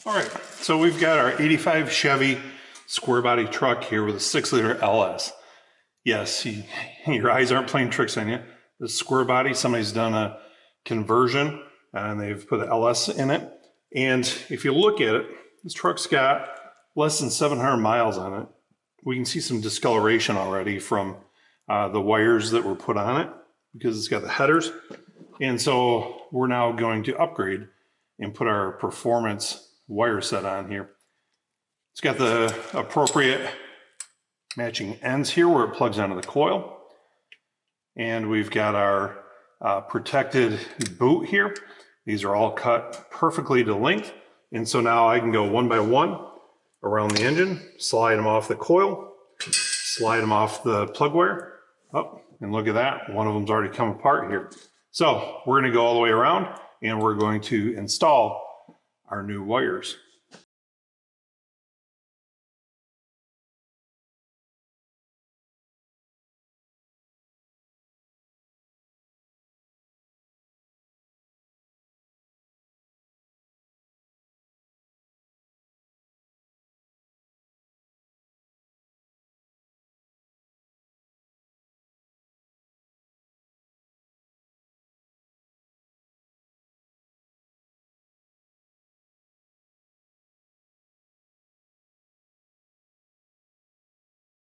All right, so we've got our 85 Chevy square body truck here with a 6-liter LS. Yes, your eyes aren't playing tricks on you. The square body, somebody's done a conversion and they've put an LS in it. And if you look at it, this truck's got less than 700 miles on it. We can see some discoloration already from the wires that were put on it because it's got the headers. And so we're now going to upgrade and put our performance wire set on here. It's got the appropriate matching ends here where it plugs onto the coil. And we've got our protected boot here. These are all cut perfectly to length. And so now I can go one by one around the engine, slide them off the coil, slide them off the plug wire. Oh, and look at that. One of them's already come apart here. So we're going to go all the way around and we're going to install our new wires.